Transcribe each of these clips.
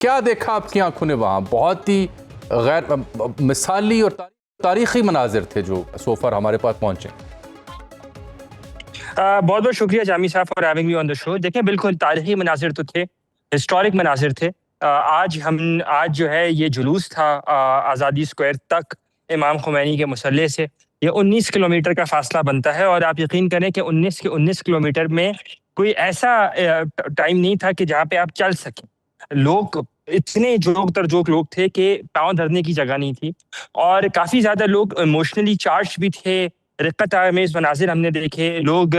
क्या देखा आपकी आंखों ने वहाँ? बहुत ही गैर मिसाली और तारीखी मनाजिर थे जो सोफर हमारे पास पहुंचे। बहुत बहुत शुक्रिया जामी साहब for having me on the show. देखें, बिल्कुल तारीखी मनाजिर तो थे, हिस्टोरिक मनाजिर थे। आज जो है ये जुलूस था आज़ादी स्क्वायर तक इमाम खुमैनी के मुसल्ले से। ये 19 किलोमीटर का फासला बनता है और आप यकीन करें कि 19 के 19 किलोमीटर में कोई ऐसा टाइम नहीं था कि जहाँ पे आप चल सकें। लोग इतने जोक तर जोक लोग थे कि पाँव धरने की जगह नहीं थी और काफ़ी ज़्यादा लोग इमोशनली चार्ज भी थे। रिक्कत आमेज़ मनाज़िर हमने देखे। लोग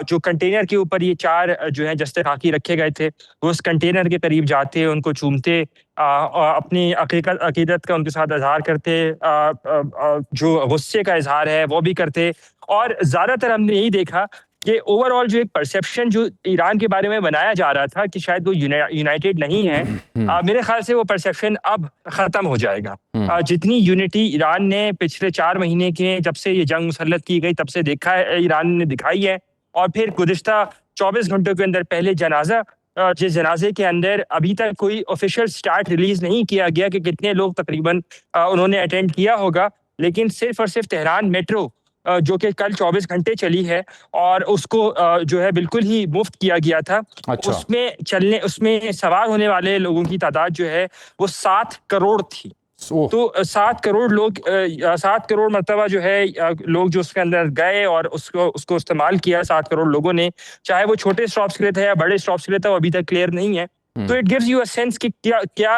जो कंटेनर के ऊपर ये 4 जो है जस्ते खाकी रखे गए थे, वो उस कंटेनर के करीब जाते, उनको चूमते, अपनी अकीदत का उनके साथ इज़हार करते, जो गुस्से का इज़हार है वो भी करते। और ज़्यादातर हमने यही देखा कि ओवरऑल जो एक परसेप्शन जो ईरान के बारे में बनाया जा रहा था कि शायद वो यूनाइटेड नहीं है, मेरे ख्याल से वो परसेप्शन अब ख़त्म हो जाएगा। जितनी यूनिटी ईरान ने पिछले 4 महीने के जब से ये जंग मुसल्लत की गई तब से देखा है, ईरान ने दिखाई है। और फिर गुज़िश्ता 24 घंटों के अंदर पहले जनाज़ा, जिस जनाजे के अंदर अभी तक कोई ऑफिशियल स्टार्ट रिलीज़ नहीं किया गया कि कितने लोग तकरीबन उन्होंने अटेंड किया होगा, लेकिन सिर्फ़ और सिर्फ़ तेहरान मेट्रो जो कि कल 24 घंटे चली है और उसको जो है बिल्कुल ही मुफ्त किया गया था। अच्छा। उसमें सवार होने वाले लोगों की तादाद जो है वो 7 करोड़ थी। ओह। तो 7 करोड़ लोग, 7 करोड़ मर्तबा जो है लोग जो उसके अंदर गए और उसको उसको इस्तेमाल किया 7 करोड़ लोगों ने, चाहे वो छोटे स्टॉप्स के लिए था या बड़े स्टॉप्स के लिए था, वो अभी तक क्लियर नहीं है। तो it gives you a sense कि क्या क्या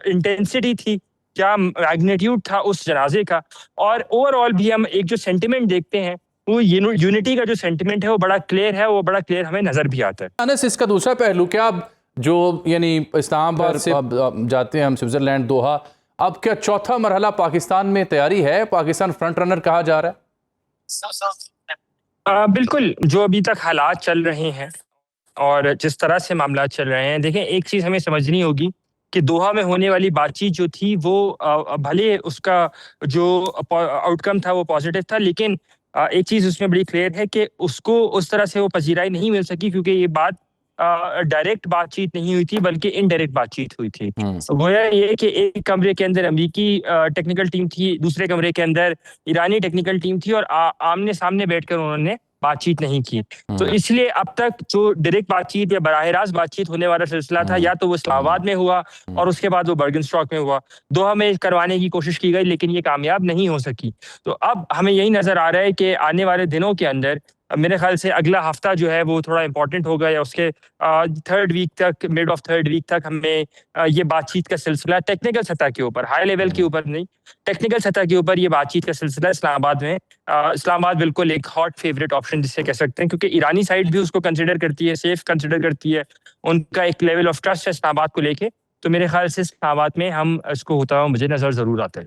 इंटेंसिटी थी, क्या मैग्नीट्यूड था उस जनाजे का। और ओवरऑल भी हम एक जो सेंटिमेंट देखते हैं, वो यूनिटी का जो सेंटिमेंट है वो बड़ा क्लियर है, वो बड़ा क्लियर हमें नजर भी आता है। अनस, इसका दूसरा पहलू क्या, अब जो यानी इस्लामाबाद से अब जाते हैं हम स्विट्जरलैंड दोहा, अब क्या चौथा मरहला पाकिस्तान में तैयारी है? पाकिस्तान फ्रंट रनर कहा जा रहा है। बिल्कुल, जो अभी तक हालात चल रहे हैं और जिस तरह से मामला चल रहे हैं, देखें एक चीज़ हमें समझनी होगी कि दोहा में होने वाली बातचीत जो थी वो भले उसका जो आउटकम था वो पॉजिटिव था, लेकिन एक चीज़ उसमें बड़ी क्लियर है कि उसको उस तरह से वो पजीराई नहीं मिल सकी, क्योंकि ये बात डायरेक्ट बातचीत नहीं हुई थी बल्कि इनडायरेक्ट बातचीत हुई थी। गोया ये कि एक कमरे के अंदर अमेरिकी टेक्निकल टीम थी, दूसरे कमरे के अंदर ईरानी टेक्निकल टीम थी और आमने सामने बैठकर उन्होंने बातचीत नहीं की। तो इसलिए अब तक जो डायरेक्ट बातचीत या बराह रास्त बातचीत होने वाला सिलसिला था, या तो वो इस्लामाबाद में हुआ और उसके बाद वो बर्गनस्टॉक में हुआ। दोहा में करवाने की कोशिश की गई लेकिन ये कामयाब नहीं हो सकी। तो अब हमें यही नजर आ रहा है कि आने वाले दिनों के अंदर मेरे ख्याल से अगला हफ्ता जो है वो थोड़ा इंपॉर्टेंट होगा, या उसके 3rd वीक तक, मिड ऑफ 3rd वीक तक हमें ये बातचीत का सिलसिला टेक्निकल सतह के ऊपर, हाई लेवल के ऊपर नहीं, टेक्निकल सतह के ऊपर ये बातचीत का सिलसिला इस्लामाबाद में, इस्लामाबाद बिल्कुल एक हॉट फेवरेट ऑप्शन जिसे कह सकते हैं, क्योंकि ईरानी साइड भी उसको कंसिडर करती है, सेफ कंसिडर करती है, उनका एक लेवल ऑफ ट्रस्ट है इस्लामाबाद को लेके। तो मेरे ख्याल से इस्लामाबाद में हम इसको होता हुआ मुझे नजर जरूर आता है।